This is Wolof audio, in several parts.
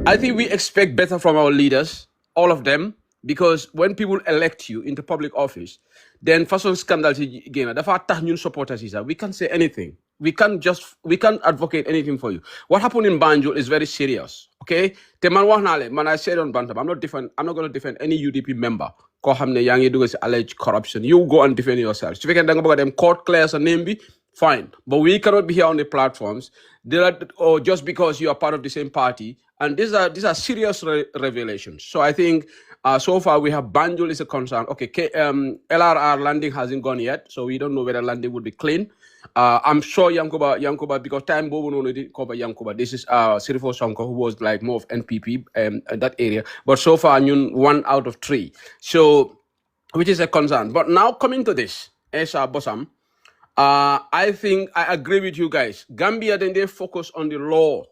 I think we expect better from our leaders, all of them, because when people elect you into public office, then façon scandal ci génn dafa tax ñun supporters yi sax we can't say anything. We can't advocate anything for you. What happened in Banjul is very serious. Okay? Te man wax naa leen, man I said on Bantam, I'm not going to defend any UDP member. Koo xam ne yaa ngi dugg si alleged corruption. You go and defend yourself. Su fekkee da nga bëgg a dem court clear sa name bi, fine. But we cannot be here on the platforms or just because you are part of the same party. And these are serious revelations. So I think so far we have Banjul is a concern. Okay, LRR landing hasn't gone yet, so we don't know whether landing would be clean. I'm sure Yankuba, because time Bobo no did cover Yankuba. This is Sirifo Sonko, who was like more of NPP in that area. But so far, 1 out of 3. So, which is a concern. But now coming to this, Essa Bossam, I think I agree with you guys. Gambia, then they focus on the law.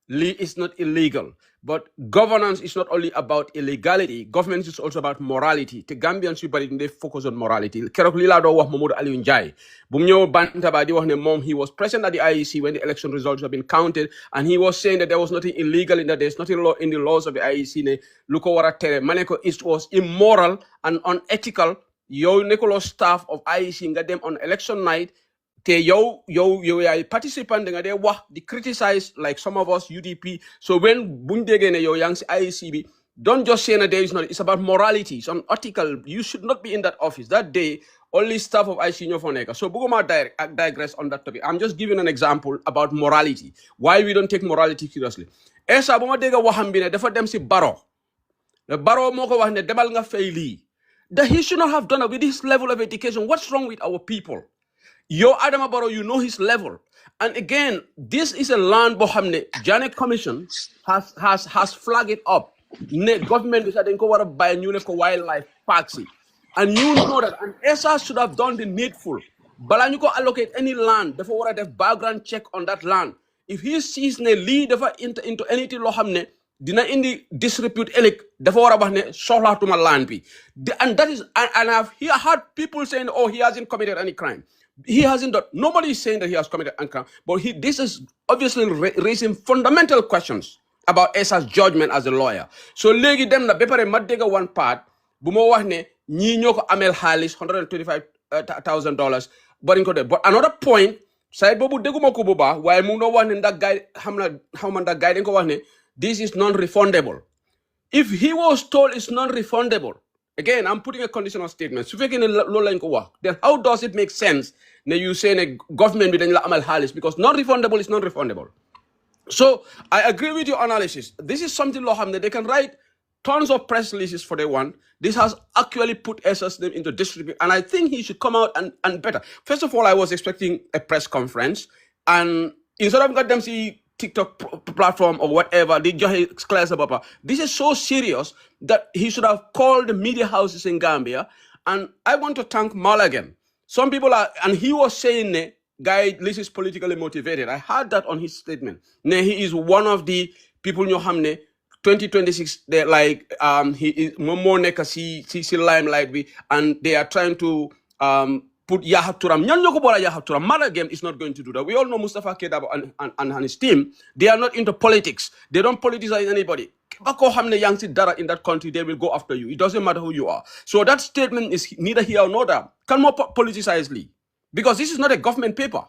Is not illegal, but governance is not only about illegality. Governance is also about morality. The Gambians they focus on morality. Keroog li laa doon wax Mamadou Aliou Njie bu mu ñëw Bantaba di wax ne moom he was present at the IEC when the election results have been counted, and he was saying that there was nothing illegal in that. There's nothing in the laws of the IEC ne lu ko war a tere. Ma ne ko it was immoral and unethical. Yow nekkuloo staff of IEC nga dem on election night. Yo, a participant nga de wax di criticize like some of us UDP. So when buñ déggee ne yow yaa ngi si IEC, don't just say that there is not. It's about morality. It's unethical. You should not be in that office that day. Only staff of IEC ñoo fa nekk. So bëgguma digress on that topic. I'm just giving an example about morality. Why we don't take morality seriously. Essa bu ma dégg waxam bi ne dafa dem si Barrow. The Barrow moo ko wax ne demal nga fay lii. That he should not have done it with this level of education. What's wrong with our people? Yo, Adama Barrow, you know his level. And again, this is a land bohamne. Janneh Commission has flagged it up. Government decided to buy a new wildlife parks. And you know that. And Essa should have done the needful. But you can allocate any land. Therefore, what have background check on that land. If he sees ne lead into anything lohamne, dina in the disrepute elik, therefore abahne sohla to my land be. And that is, and I've heard people saying, oh, he hasn't committed any crime. He hasn't done. Nobody is saying that he has committed a crime, but this is obviously raising fundamental questions about Essa's judgment as a lawyer. So legi dem na bepare madega one part bu mo wax ne ñi ñoko amel xaliss $125,000 bari ko de. But another point side bobu deguma ko bu baax waye mu no wax ne ndax gaay xamna xawma ndax gaay dañ ko wax ne this is non-refundable. If he was told it's non-refundable, again, I'm putting a conditional statement. Then how does it make sense that you say a government with amal halis? Because non-refundable is non-refundable. So I agree with your analysis. This is something that they can write tons of press releases for day one. This has actually put Essa's name into disrepute, and I think he should come out and better. First of all, I was expecting a press conference, and instead of them see TikTok platform or whatever, this is so serious that he should have called the media houses in Gambia. And I want to thank Malagan. Some people are, and he was saying, guy, this is politically motivated. I heard that on his statement. He is one of the people in Hamne 2026. They're like, he is more see limelight, and they are trying to put Yahab Turam. Malagem is not going to do that. We all know Mustafa Kedab and his team. They are not into politics. They don't politicize anybody. In that country, they will go after you. It doesn't matter who you are. So that statement is neither here nor there. Can more politicizely. Because this is not a government paper.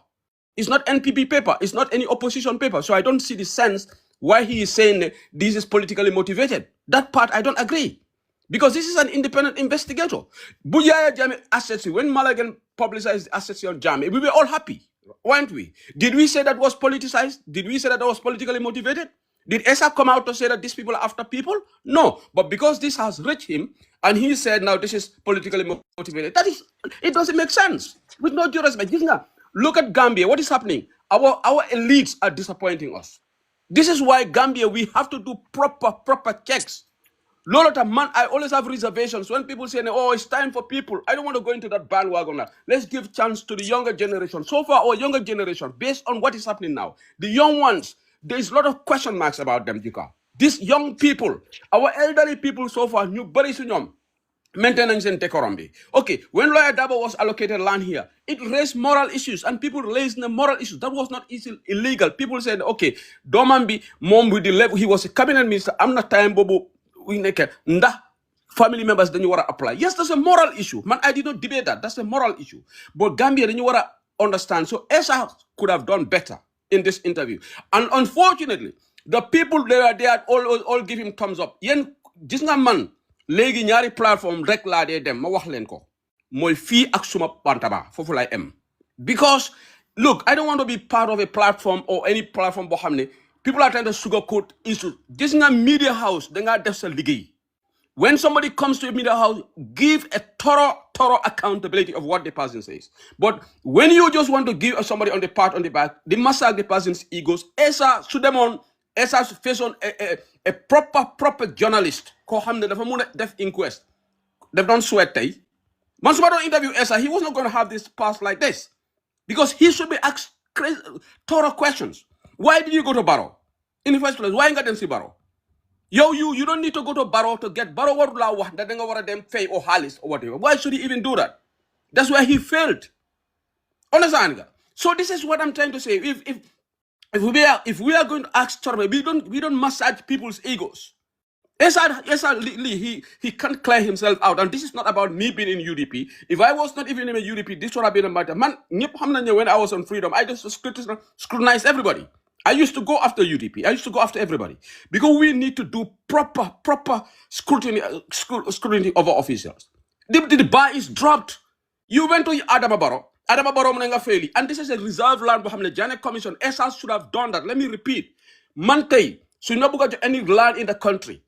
It's not NPP paper. It's not any opposition paper. So I don't see the sense why he is saying this is politically motivated. That part I don't agree. Because this is an independent investigator. Buyaya Jammeh assets, when Malagan publicized the assets on Jammeh, we were all happy, weren't we? Did we say that was politicized? Did we say that was politically motivated? Did Essa come out to say that these people are after people? No. But because this has reached him, and he said now this is politically motivated, it doesn't make sense. With no due respect. Look at Gambia. What is happening? Our elites are disappointing us. This is why Gambia, we have to do proper checks. Lolota, man, I always have reservations when people say, oh, it's time for people. I don't want to go into that bandwagon now. Let's give chance to the younger generation. So far, our younger generation, based on what is happening now, the young ones, there's a lot of question marks about them, Jika. These young people, our elderly people so far, new body sunyom. maintenance and decorum. Okay, when Lawyer Dabo was allocated land here, it raised moral issues, and people raised the moral issues. That was not illegal. People said, okay, Domambi, mom with the level, he was a cabinet minister. I'm not time bobo we neke nda family members then you want to apply. Yes, that's a moral issue. Man, I did not debate that. That's a moral issue. But Gambia, then you want to understand. So Essa could have done better in this interview. And unfortunately, the people they had all give him thumbs up. Yen gis nga man léegi ñaari platform rek laa dee dem ma wax leen ko mooy fii ak suma bantaba foofu lay em because look, I don't want to be part of a platform or any platform boo xam ne people are trying to sugarcoat issues. Gis nga media house dangaa def sa liggéey. When somebody comes to a media house, give a thorough accountability of what the person says. But when you just want to give somebody on the back, they massacre the person's egos. Essa Sudemon, Essa face on a proper journalist. Ko hamne dafa muna def inquest. They've done sweat tay. Once don't interview Essa, he was not going to have this past like this. Because he should be asked thorough questions. Why did you go to Barrow? In the first place, why you got see Barrow? Yo, you don't need to go to Barrow to get Barrow that they want them Faye or Hallis or whatever. Why should he even do that? That's where he failed. Understand? So this is what I'm trying to say. If we are going to ask Chorbe, we don't massage people's egos. He can't clear himself out, and this is not about me being in UDP. If I was not even in a UDP, this would have been a matter. Man, when I was on Freedom, I just scrutinized everybody. I used to go after UDP. I used to go after everybody because we need to do proper scrutiny of our officials. The bar is dropped. You went to Adama Barrow. Adama Barrow menga faili, and this is a reserve land. The Janneh Commission, Essa should have done that. Let me repeat. Mantei, so you not got any land in the country.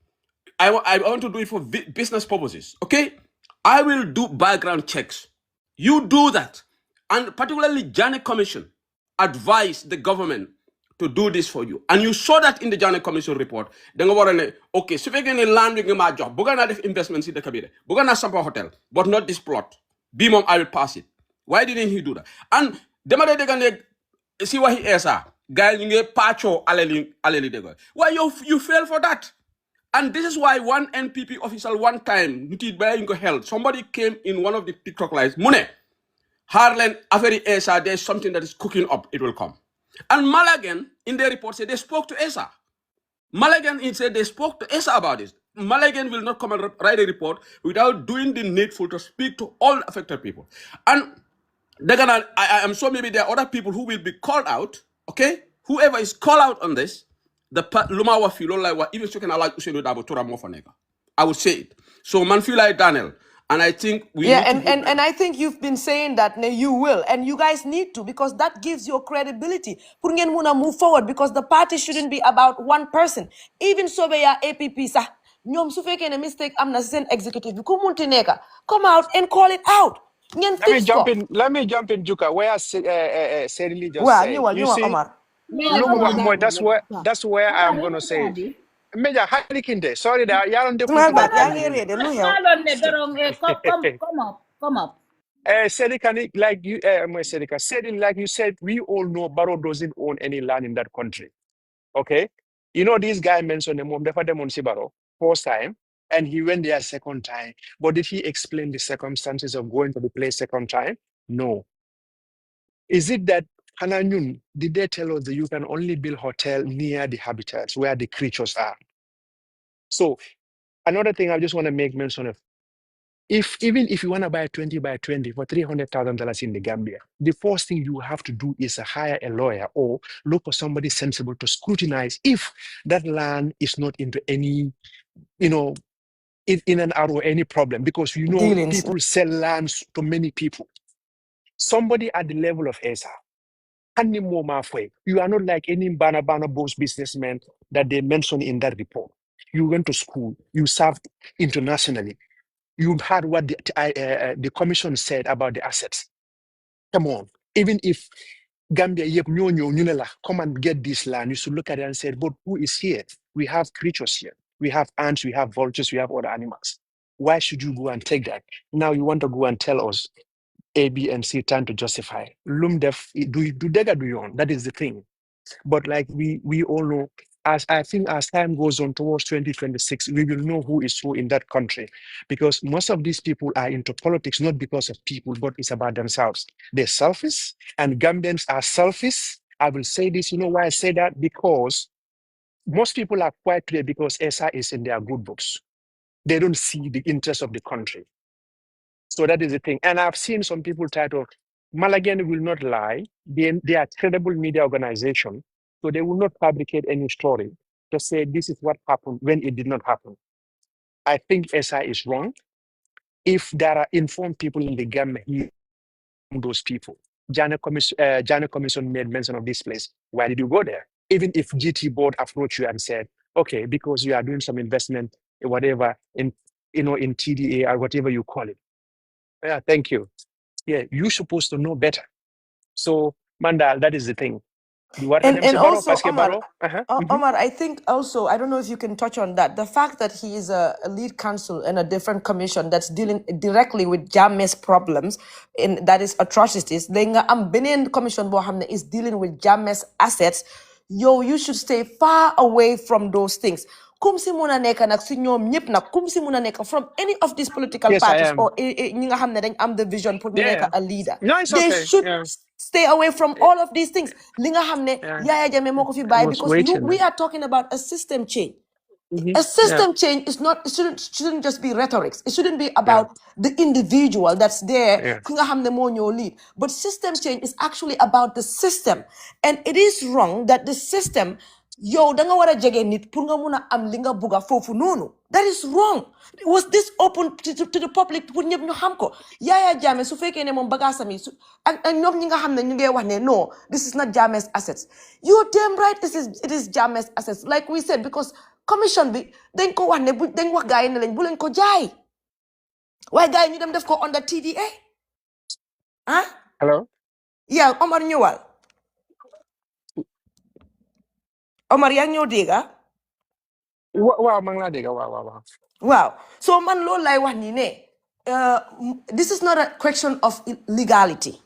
I want to do it for business purposes. Okay, I will do background checks. You do that, and particularly Janneh Commission advise the government to do this for you, and you saw that in the Janneh Commission report. Then okay, so if you land in my job, we're gonna have investments in the cabinet, we're gonna sample hotel, but not this plot. Bimom, I will pass it. Why didn't he do that? And they're gonna see what he is. Guy, you pacho aleli dego. Why you fail for that? And this is why one NPP official one time, somebody came in one of the TikTok lives, Mune, Harlan, Aferi Essa, there's something that is cooking up, it will come. And Malagan, in their report, said they spoke to Essa. Malagan said they spoke to Essa about this. Malagan will not come and write a report without doing the needful to speak to all affected people. And they're gonna, I'm sure maybe there are other people who will be called out, okay? Whoever is called out on this, the Lumawa filo like even so can I like Usenu Dabo Tora Mofanega. I would say it. So man feel like Daniel. And I think we and I think you've been saying that you will, and you guys need to, because that gives you credibility. Pour ngeen muna move forward, because the party shouldn't be about one person. Even Sobeya APP sa ñom su fekkee ne mistake am na sen executive bi ku munti neka, come out and call it out. Let me jump in, Juka. Where Serili just said. You see, look, that's where I'm gonna say. Meja Halikinde, sorry that you don't come up. Sedikani, like you Sedin, like you said, we all know Barrow doesn't own any land in that country. Okay? You know, this guy mentioned him, Barrow, first time, and he went there second time. But did he explain the circumstances of going to the place second time? No. Is it that Hananyun, did they tell us that you can only build hotel near the habitats where the creatures are? So another thing I just want to make mention of, even if you want to buy 20 by 20 for $300,000 in the Gambia, the first thing you have to do is hire a lawyer or look for somebody sensible to scrutinize if that land is not into any, in and out or any problem, because people sell lands to many people. Somebody at the level of Essa, you are not like any Bana boss businessman that they mentioned in that report. You went to school, you served internationally. You've heard what the commission said about the assets. Come on, even if Gambia come and get this land, you should look at it and say, but who is here? We have creatures here. We have ants, we have vultures, we have other animals. Why should you go and take that? Now you want to go and tell us A, B, and C trying to justify. Lumdef, do dega do you on? That is the thing. But like we all know, as I think as time goes on towards 2026, we will know who is who in that country, because most of these people are into politics not because of people, but it's about themselves. They're selfish, and Gambians are selfish. I will say this. You know why I say that? Because most people are quite clear because Essa is in their good books. They don't see the interest of the country. So that is the thing. And I've seen some people title, Malagan will not lie. They are credible media organization. So they will not fabricate any story to say this is what happened when it did not happen. I think SI is wrong. If there are informed people in the Gambia, those people. Janneh Commission made mention of this place. Why did you go there? Even if GT board approached you and said, okay, because you are doing some investment, whatever, in TDA or whatever you call it. Yeah, thank you. Yeah, you're supposed to know better. So, Mandal, that is the thing. What And Barrow, also, Omar, Uh-huh. Omar, I think also, I don't know if you can touch on that. The fact that he is a lead counsel in a different commission that's dealing directly with Jammeh's problems, in that is atrocities. Then I'm Benin commission Bohamne is dealing with Jammeh's assets. Yo, you should stay far away from those things. Kum si muna neka nak si ñoom ñëpp nak kum si muna neka from any of these political Yes, I parties am. or ñi nga xam ne dañ am the vision pour ñu Yeah, neka yeah. a leader. No, it's They okay. should Yeah. stay away from all of these things. Li nga xam ne Yeah. Yaya Jammeh moo ko fi I bàyyi was because waiting. we are talking about a system change. Mhm. A system change is not, it shouldn't just be rhetorics. It shouldn't be Yeah. about the individual that's there, Yeah. ki nga xam ne moo ñoo lead. But system change is actually about the system. And it is wrong that the system, yow da nga war a jege nit pour nga mun a am li nga bugga foofu noonu. That is wrong. Was this open to the public pour ñëpp ñu xam ko? Yaya Jammeh su fekkee ne moom bagaasam yi ak ñoom ñi nga xam ne ñu ngi wax ne no, this is not Jammeh's assets. You're damn right it is Jammeh's assets. Like we said, because commission bi dañ ko wax ne dañ wax gars yi ne lañ bu leen ko jaay waaye gars yi ñu dem def ko under TDA. ah Hello? yeah, Omar ñëwal. Omar yaa ngi ñëw dégg ah? Wow, Mangladega, wow. Wow. So man loolu lay wax ni ne this is not a question of legality.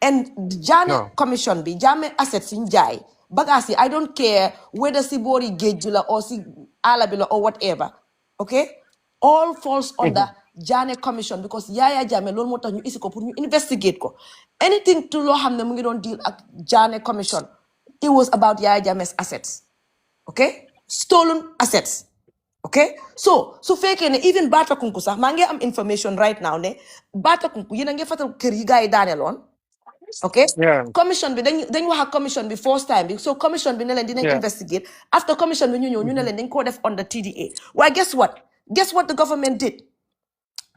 And Janneh No. commission bi Jammeh assets in jaay bagaas yi I don't care whether si boori géej la or si àll bi la or whatever, okay, all falls under Janneh commission because Yaya Jammeh loolu moo tax ñu isi ko pour ñu investigate ko. Anything to loo xam ne mu ngi doon deal ak Janneh commission, it was about Yaya Jammeh's assets, okay, stolen assets. Okay, so fekkee ne even Batakunku sax maa ngi am information right now ne Batakunku yéen a ngi fatal kër yi gars yi daaneeloon. Okay, Yeah. commission bi dañ wax ak commission bi first time bi so commission bi ne leen dinañ Yeah. investigate after commission bi ñu ñëw ñu ne leen dañ koo def under TDA. Why guess what the government did?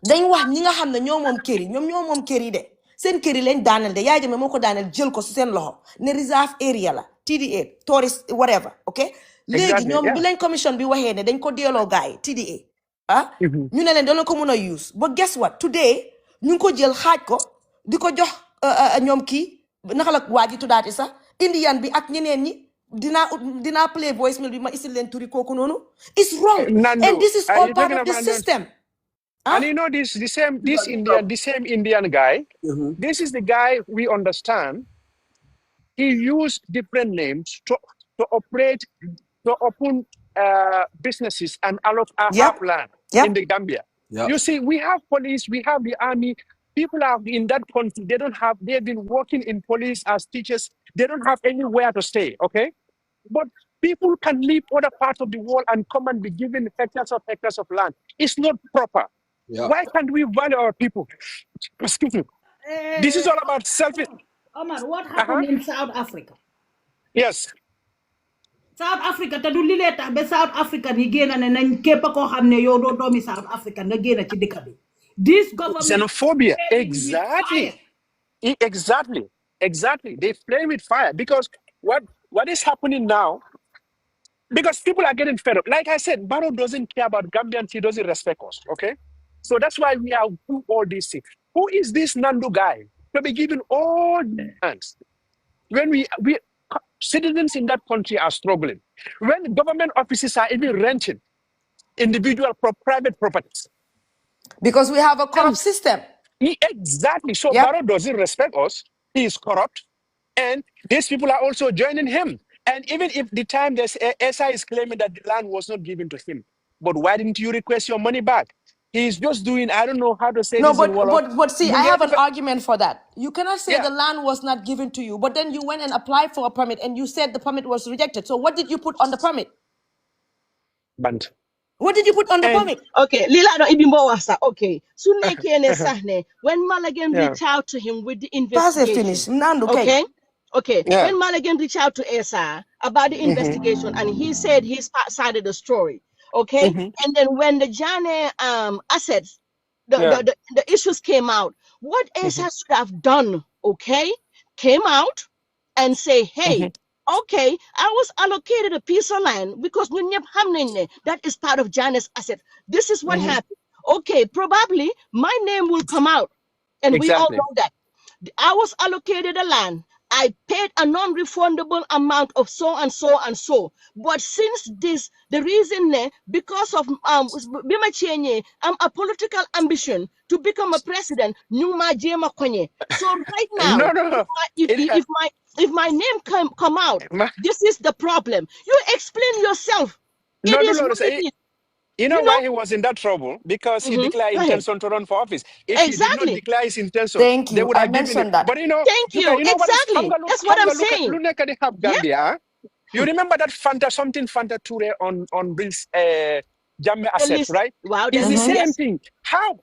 Dañ wax ñi nga xam ne ñoo moom kër yi ñoom ñoo moom kër yi de seen kër yi lañ daaneel de Yaya Jammeh moo ko daaneel jël ko si seen loxo ne reserve area la TDA tourist whatever, okay. Léegi Exactly, ñoom bi yeah. leen commission bi waxee ne dañ ko delloo gars yi TDA ñu ne leen dana ko mun a use but guess what today ñu ngi ko jël xaaj ko di ko jox ñoom kii naka la waa ji tuddaati sax Indian bi ak ñeneen ñi dinaa play voicemail bi ma isil leen turi kooku noonu. It's wrong. Nando, And this is are all you part talking of the about system. And you know this same Indian guy. This is the guy we understand. He used different names to operate, to open businesses and allot Yep. land Yep. in the Gambia. Yep. You see, we have police, we have the army. People are in that country. They've been working in police as teachers. They don't have anywhere to stay, okay? But people can leave other parts of the world and come and be given hectares of land. It's not proper. Yeah. Why can't we value our people? Excuse me. This is all about selfish. Omar, what happened in South Africa? Yes. South Africa te du li lee tax ba South Africa ni génn ne nañ képp koo xam ne yow doo doomi South Africa nga génn ci dëkk bi. This government Xenophobia. is playing with Exactly. fire. Exactly. They play with fire because what is happening now? Because people are getting fed up. Like I said, Barrow doesn't care about Gambians. He doesn't respect us. Okay, so that's why we are doing all these things. Who is this Nando guy to be given all the hands when we citizens in that country are struggling, when government offices are even renting individual private properties? Because we have a corrupt system. Exactly. So Yep. Barrow doesn't respect us. He is corrupt. And these people are also joining him. And even if the time there's Essa is claiming that the land was not given to him, but why didn't you request your money back? He's just doing, I don't know how to say No, this in Wolof. but see, I have an argument for that. You cannot say Yeah, the land was not given to you, but then you went and applied for a permit and you said the permit was rejected. So what did you put on the permit? but What did you put on the and permit? Okay, Lila no ibimbo wasa. Okay, Sunne Kene Sahne, when Maligan yeah, reached out to him with the Pass it, finish. investigation. Nando, okay. Okay, okay, yeah. when Maligan reached out to Esa about the Mm-hmm, investigation, and he said his side of the story. Okay, mm-hmm, and then when the Janneh assets, yeah. the issues came out, what Mm-hmm, Esa should have done, okay, came out and say, mm-hmm, hey, okay, I was allocated a piece of land because that is part of Janneh's asset. This is what mm-hmm. happened. Okay, probably my name will come out, and we all Exactly. know that. I was allocated a land. I paid a non-refundable amount of so and so and so. But since this, the reason because of bima chenye, a political ambition to become a president, nyuma jema kwenye. So right now, No, no. It, if my name come out, ma- this is the problem. You explain yourself. It no, no, is no. what it is. You know You know. why he was in that trouble? Because he declared Go ahead. intention to run for office. If he did not Exactly. declare his intention, Thank they you. would I have given him. mentioned that. But you know, Thank you. you know what is Exactly. That's what I'm look at saying. Luneka de Hab Yeah. Gambia. You remember that Fanta Ture on this Jammeh The assets, list. right? Wow, the It's the list. same Yes. thing.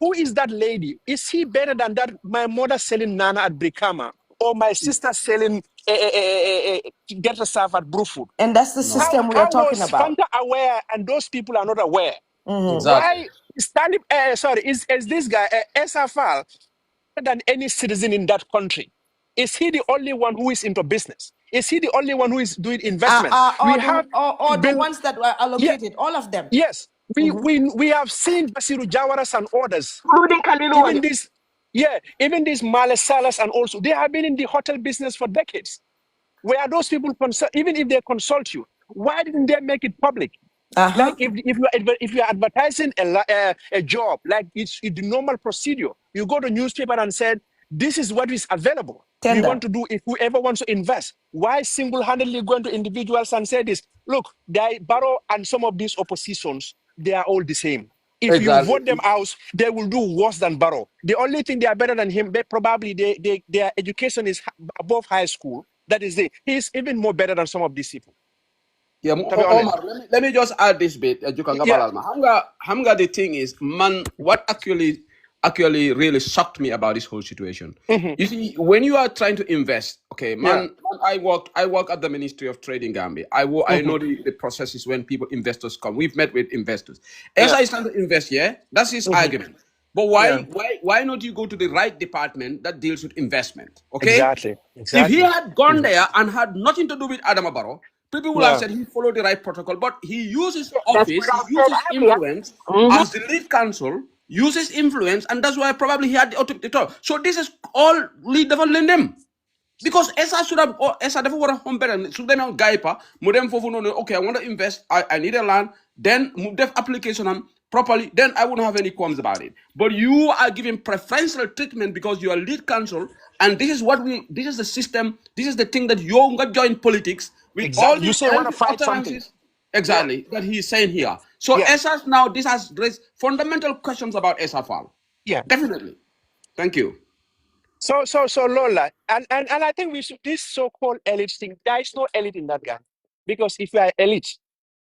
Who is that lady? Is he better than that? My mother selling Nana at Brikama or my sister selling get herself at Bruford? And that's the No, system we are How talking was about. Fanta aware and those people are not aware? exactly. Why is Talib, is this guy, Essa Faal, better than any citizen in that country? Is he the only one who is into business? Is he the only one who is doing investment? We have Or the been, ones that were yeah, allocated, all of them. yes, we have seen Basiru Jawaras and others, Including even Kaliluan. this, yeah, even these Male Salas and also, they have been in the hotel business for decades. Where are those people consult, even if they consult you, why didn't they make it public? Like if you are advertising a job, like it's the normal procedure, you go to newspaper and said, this is what is available. We Tender. want to do if whoever wants to invest. Why single-handedly going to individuals and say this? Look, Barrow and some of these oppositions, they are all the same. If you Exactly. vote them out, they will do worse than Barrow. The only thing they are better than him, probably their education is above high school. That is it. He's even more better than some of these people, Yeah, to be honest. Omar, let me just add this bit. Yeah. Hamga, the thing is, man, what actually really shocked me about this whole situation. Mhm. You see, when you are trying to invest, okay, Yeah. I work at the Ministry of Trade in Gambia. I know the processes when investors come. We've met with investors. Yeah. Esa is trying to invest, yeah? That's his argument. But Yeah. why not you go to the right department that deals with investment? Okay? Exactly. If he Exactly. had gone there and had nothing to do with Adama Barrow, people would have Yeah. said he followed the right protocol. But he uses That's what office, he I said uses earlier. influence as the lead counsel, uses influence, and that's why probably he had the top. So this is all lead development them. Because Esa should have, Esa never would have home better. Should them on Gaipa, Modem Fofu, no, okay, I want to invest, I need a land, then move the application on properly, then I wouldn't have any qualms about it. But you are giving preferential treatment because you are lead counsel, and this is the system, this is the thing that you got join politics with all Exactly. You the say want to fight something. utterances. Yeah. Exactly, that he's saying here. So Yeah. Esas now, this has raised fundamental questions about Essa Faal. Yeah. Definitely. Thank you. So Lola, and I think we should this so-called elite thing. There is no elite in that guy, because if you are elite,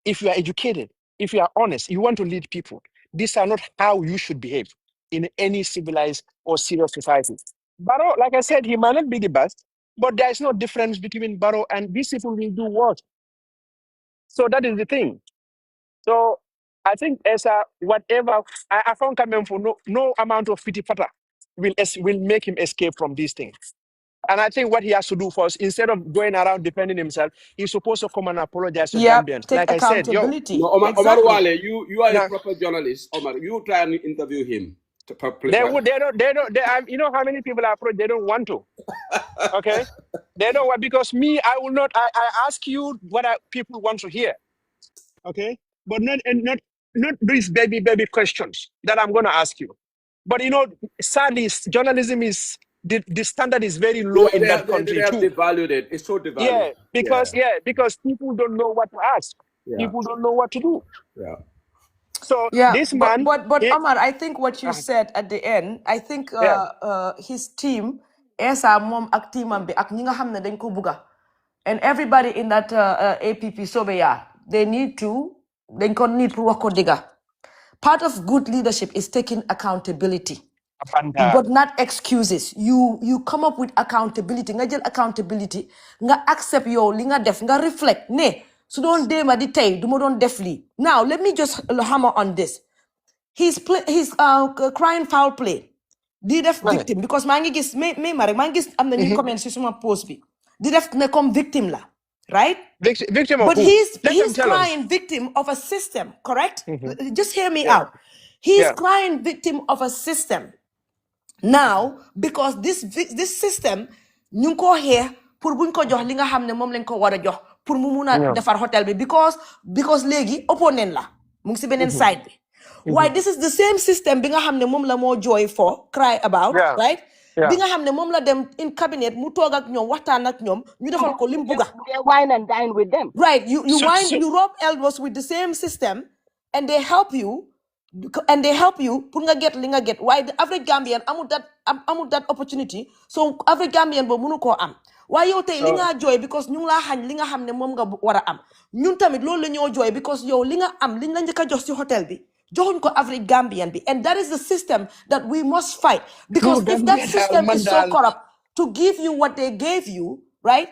if you are educated, if you are honest, you want to lead people. These are not how you should behave in any civilized or serious society. Barrow, like I said, he might not be the best, but there is no difference between Barrow and these people will do what. So that is the thing. So I think as whatever I found coming for no amount of fitty fata will make him escape from these things. And I think what he has to do first, instead of going around defending himself, he's supposed to come and apologize to Yep, Gambians. take Like I said, yo, No, accountability. Omar Exactly. Wale, you are a yeah, proper journalist. Omar, you try and interview him. you know how many people are approached, they don't want to. Okay? They don't want, because me, I will not, I ask you what people want to hear. Okay? But not these baby questions that I'm going to ask you. But you know, sadly, journalism is the standard is very low Yeah, in that they country have too. devalued it. It's so devalued. Yeah, because people don't know what to ask. Yeah, People don't know what to do. yeah. So Yeah, this man, but he, Omar, I think what you uh, said at the end, I think yeah, his team, Essa mom ak teamam bi ak ñi nga xamne dañ ko buga, and everybody in that APP Sobeya, dañ ko need pour wax ko diga. Part of good leadership is taking accountability, Fanta. but not excuses. You come up with accountability. Nga jël accountability, nga accept yow li nga def, nga reflect ne su doon déema di tey du ma doon def lii. Now let me just hammer on this. He's crying foul play. Di def Right. victim because maa ngi gis ma rek maa ngi gis am na ñuy comment si suma post bi. Di def ne comme victim la, right? Victim of But who? Let them he's tell us. crying victim of a system, correct? Mhm. Just hear me Yeah, out. He's yeah. crying victim of a system. Now, because this system, ñu ngi ko here pour buñ ko jox li nga xam ne moom lañ ko war a jox pour mu mun a Yeah. defar hotel bi because léegi opponent la mu ngi si beneen Mhm. side bi. Why this is the same system bi nga xam ne moom la moo jooy for cry about, Yeah, right? Bi yeah. nga xam ne moom la dem in cabinet mu toog ak ñoom waxtaan ak ñoom ñu defal ko lim buga. They wine and dine with them. Right, you So, so you rub elbows with the same system, and they help you, pour nga get li nga get. Why the average Gambian amul that opportunity, so average Gambian bo mënu koo am. Why yow tey li nga joy because ñu ngi laa xañ li nga xam ne moom nga war a am. Ñun tamit loolu la ñoo joy because yow li nga am liñ la njëkk a jox ci hotel bi joxuñ ko average Gambian bi, and that is the system that we must fight no, because if that system is so corrupt to give you what they gave you, right?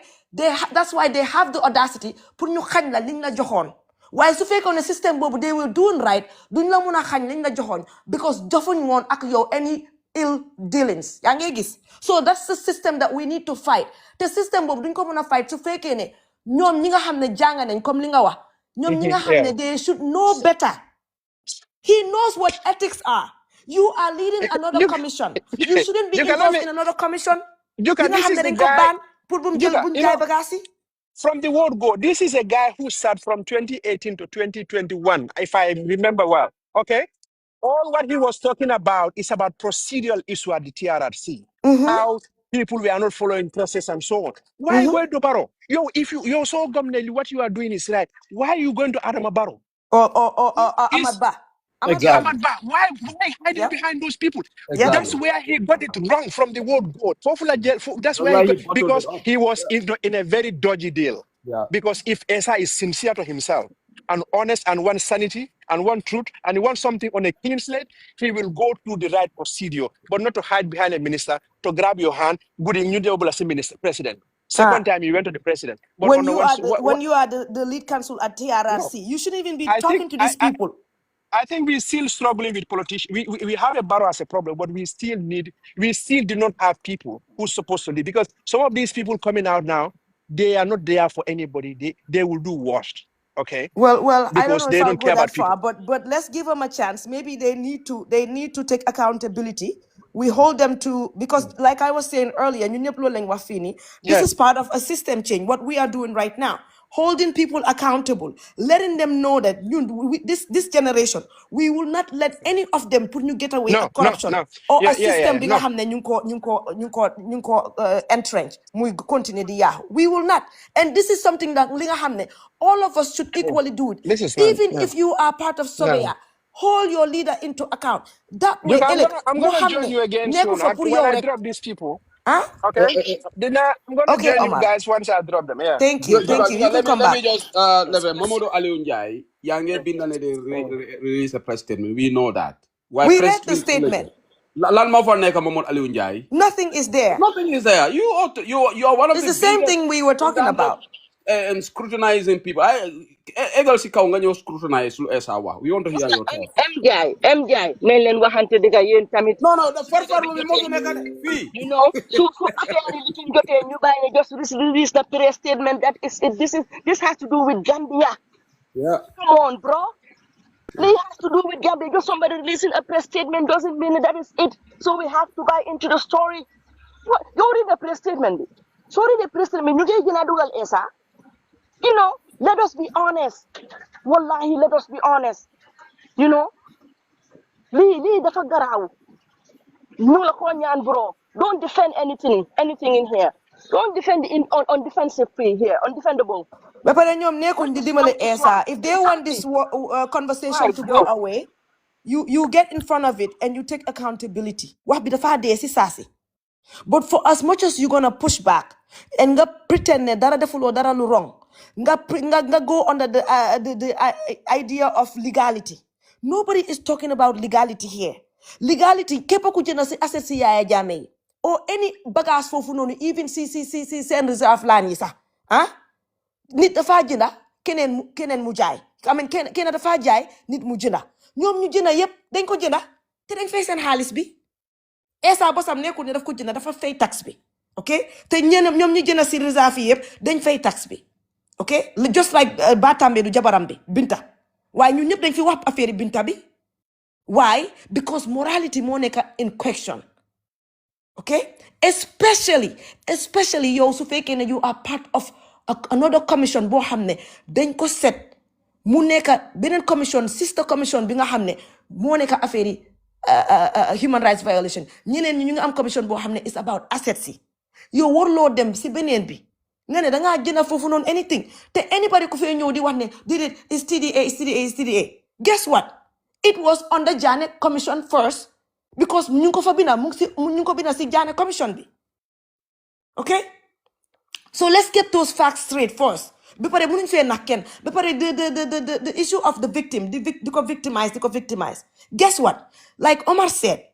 That's why they have the audacity pour ñu xañ la liñ la joxoon. Waaye su fekkoon ne system boobu they were doing right duñ la mun a xañ liñ la joxoon because jofuñ woon ak yow any ill dealings yaa ngi gis. So that's the system that we need to fight. The system boobu duñ ko mun a fight su fekkee ne ñoom ñi nga xam ne jàng nañ comme li nga wax ñoom ñi nga xam yeah. ne they should know better. He knows what ethics are. You are leading another You, commission. You shouldn't be you can let involved me. in another commission. You Yi can. nga This xam is ne the dañ ko guy. baan pour bu mu You jël can. buñ You jaay know, bagaas yi. from the word go, this is a guy who sat from 2018 to 2021, if I remember well. Okay. All what he was talking about is about procedural issue at the TRRC, how people were not following process and so on. Why going to Barrow? Yo, if you're so government, what you are doing is right. Why are you going to Adama Barrow? Or Is Ahmad Ba. Ahmad Ba. Exactly. Ahmad Ba? Why hiding Yep. behind those people? Yep. That's Exactly. where he got it wrong from the word God. That's That's where he why he got bottled it because up. he was in a very dodgy deal. Yeah. Because if Esa is sincere to himself and honest and wants sanity and wants truth and he wants something on a clean slate, he will go through the right procedure, but not to hide behind a minister, to grab your hand, good in New as a minister, president. Second time he went to the president. But When on the you one, are the lead counsel at no, TRRC, you shouldn't even be I think talking to these people. I think we're still struggling with politicians. We have a Barrow as a problem, but we still do not have people who's supposed to lead because some of these people coming out now, they are not there for anybody. They will do worst, okay? Well, I don't Because know if they I'll don't go care that about far, people. but let's give them a chance. Maybe they need to take accountability. We hold them to because, like I was saying earlier, this Yeah. is part of a system change. What we are doing right now, holding people accountable, letting them know that this generation, we will not let any of them put you get away a No, no, corruption no. or a Yeah. system bi nga No. xamne ñu ko entrench muy continue di yaaxu. We will not. And this is something that li nga xamne all of us should equally do it. This is fun. Even Yeah. if you are part of Yeah. Sobeya, hold your leader into account. That You way, can, elek I'm mu gonna join xamne you again neku soon. fa pour When yow I rek. drop these people, Huh? okay? Then I'm gonna Okay, join you Omar. guys once I drop them. Yeah. Thank you. Thank you. You can come Let back. me just Mamadou Aliou Ndiaye yange bindane de release a press statement. We know that. Why We press read the screen statement. lan mo fa nek Mamadou Aliou Ndiaye? Nothing is there. Nothing is there. You are one of It's the the same biggest thing we were in talking terms of about. scrutinizing people. Egal si kaw nga ñëw scrutinize lu Essa wax. We want to hear your thoughts. MJ nañ leen waxante dëgg yéen tamit No, the su dëgg bi farfarlo bi mo jotee fi nekk de fii. you know su affaire yi li ci jotee ñu bàyyi ne just release the press statement that is it this has to do with Gambia. Yeah. Come on, bro. It has to do with Gambia. Just somebody releasing a press statement doesn't mean that is it. So we have to buy into the story. What? You read the press statement. So read the press statement. You get Dugal Esa. You know, let us be honest. Wallahi, let us be honest. You know, Lee dafa garaaw. Ñu la ko ñaan bro. Don't defend anything in here. Don't defend on defensive free here, undefendable. Ba pare ñoom nekkuñ What di is wrong dimbale is wrong. Essa. If they want this Exactly. conversation Right, to go go. away, you get in front of it and you take accountability. Wax bi dafa dee si saasi. But for as much as you're gonna push back and nga pretend ne dara defuloo dara lu wrong, nga go under the idea of legality. Nobody is talking about legality here. Legality, kepa ku jëna si asset si Yaya Jammeh yi, or any bagage foofu noonu, even si seen reserve land yi sax. Nit dafa jënda keneen mu jaay. I mean keneen dafa jaay nit mu jënda. Ñoom ñu jënda yépp dañ ko jënda te dañ fay seen xaalis bi. Essa bosam nekkul ne daf ko jënd dafa fay tax bi, ok te ñoom ñu jënd si réserve yi yëpp dañ fay tax bi, ok just like Batambe du jabaram bi Binta, waaye ñun ñëpp dañ fi wax affaire Binta bi. Why? Because morality moo nekk in question, ok especially yow su fekkee ne you are part of another commission boo xam ne dañ ko set mu nekk beneen commission sister commission bi nga xam ne moo nekk affaire yi human rights violation. ñeneen ñi ñu ngi am commission boo xam ne is about assets yi. yow warloo dem si beneen bi nga ne dangaa jënd foofu noonu anything te anybody ku fee ñëw di wax ne déedéet is TDA. Guess what? It was on the Janneh commission first because ñu ngi ko fa binda ñu ngi ko binda si Janneh commission bi, okay? So let's get those facts straight first. Before the issue of the victim, the victimize. Guess what? Like Omar said,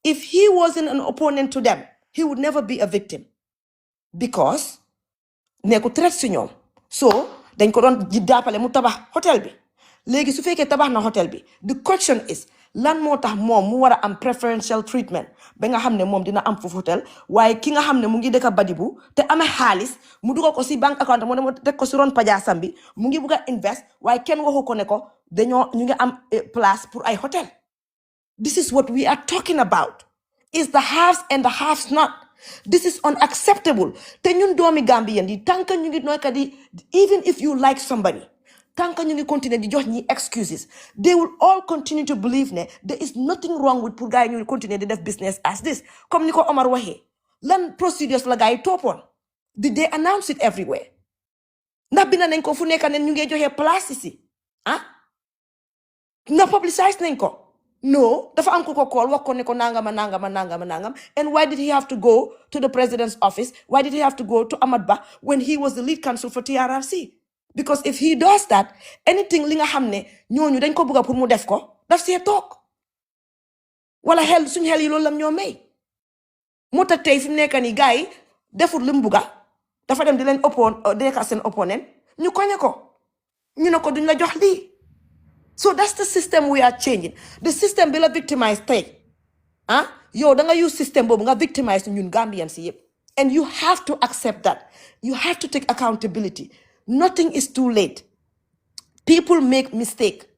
if he wasn't an opponent to them, he would never be a victim. Because neku threat si ñoom. So dañ ko doon jàppale mu tabax hotel bi. Léegi su fekkee tabax na hotel bi, the question is lan moo tax moom mu war a am preferential treatment ba nga xam ne moom dina am foofu hotel waaye ki nga xam ne mu ngi dëkk Badibu te amee xaalis mu dugal ko si bank account mu teg ko si ron pajaasam bi mu ngi bugg a invest waaye kenn waxu ko ne ko ñu ngi am place pour ay hotel. This is what we are talking about. Is the haves and the haves not. This is unacceptable. Te ñun doomi Gambien di tanka ñu ngi noy ka di, even if you like somebody, tanka ñu ngi continue di jox ñi excuses, they will all continue to believe ne there is nothing wrong with pour gars ñu continue di def business as this. Comme ni ko Omar waxee, lan procedures la gars yi toppoon? Did they announce it everywhere? Ndax bina nañ ko fu nekk ne ñu ngi joxe place ici nga publicize nañ ko? No, dafa am ko call wax ko ne ko nangam. And why did he have to go to the president's office? Why did he have to go to Ahmad Bah when he was the lead counsel for TRRC? Because if he does that, anything li nga xam ne ñooñu dañ ko bëgg pour mu def ko daf see toog wala suñu xel yi loolu lam ñoo may moo tax tey fi mu nekk nii gars yi deful li mu bëgg dafa dem di leen nekk seen opponent ñu koñe ko ñu ne ko duñ la jox lii. So that's the system we are changing. The system will victimize tay. Yo, danga use system bobu nga victimize ñun Gambians yep. And you have to accept that. You have to take accountability. Nothing is too late. People make mistake.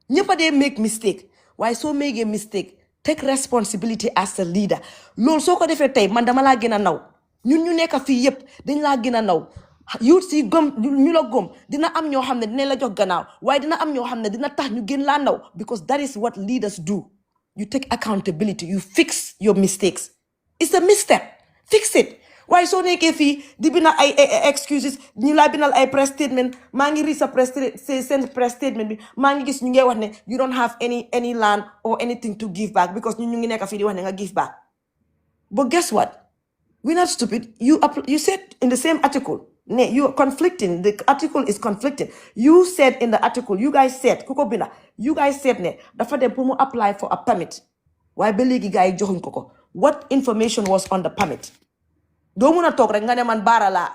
Ñepa dey make mistake. Why so make a mistake? Take responsibility as a leader. Lool soko defé tay man dama la gëna naw. Ñun ñu nekk fi yep dañ la gëna naw. You see gom ñu la gom dina am ñoo xamne dina la jox gannaaw waaye dina am ñoo xamne dina tax ñu gën la naw, because that is what leaders do. You take accountability, you fix your mistakes. It's a misstep, fix it. Waaye soo nekkee fii di bina ay excuses ñu la binal ay press statement maa ngi read sa press statement bi maa ngi gis ñu ngi wax ne you don't have any land or anything to give back because ñu ngi nekk fii di wax ne nga give back. But guess what? We're not stupid. You said in the same article, you're conflicting. The article is conflicting. You said in the article, you guys said, dafa dem pour mu apply for a permit. Why beligi guy joxuñ ko? What information was on the permit? Do muna talk rek nga ne man bara la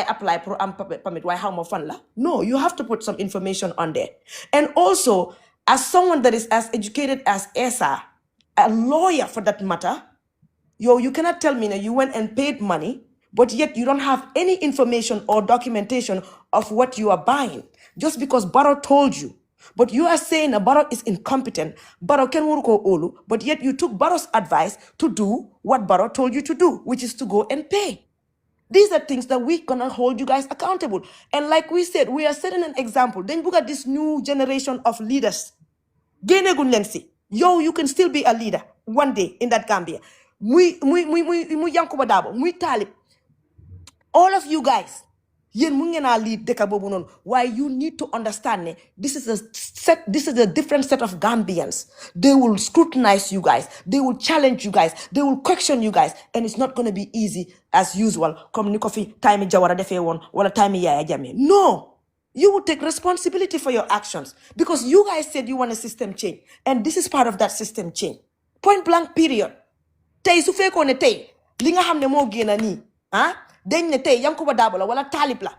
apply for am permit. Why how mo fan la? No, you have to put some information on there. And also, as someone that is as educated as Essa, a lawyer for that matter, you cannot tell me that you went and paid money, but yet you don't have any information or documentation of what you are buying. Just because Barrow told you. But you are saying that Barrow is incompetent. Barrow can work olu, but yet you took Barrow's advice to do what Barrow told you to do, which is to go and pay. These are things that we're gonna hold you guys accountable. And like we said, we are setting an example. Then look at this new generation of leaders. You can still be a leader one day in that Gambia. muy Yankuba Dabo muy Talib, all of you guys, yen mu ngeen a lead deka bobu non. Why you need to understand ne this is a different set of Gambians. They will scrutinize you guys, they will challenge you guys, they will question you guys, and it's not going to be easy as usual. Come ni ko fi time Jawara defé won wala time Yaya Jammeh. No, you will take responsibility for your actions because you guys said you want a system change, and this is part of that system change. Point blank period. Tay su fekkone tay li nga xamne mo gëna ni dañ ne tay Yankuba Dabo la wala Talib la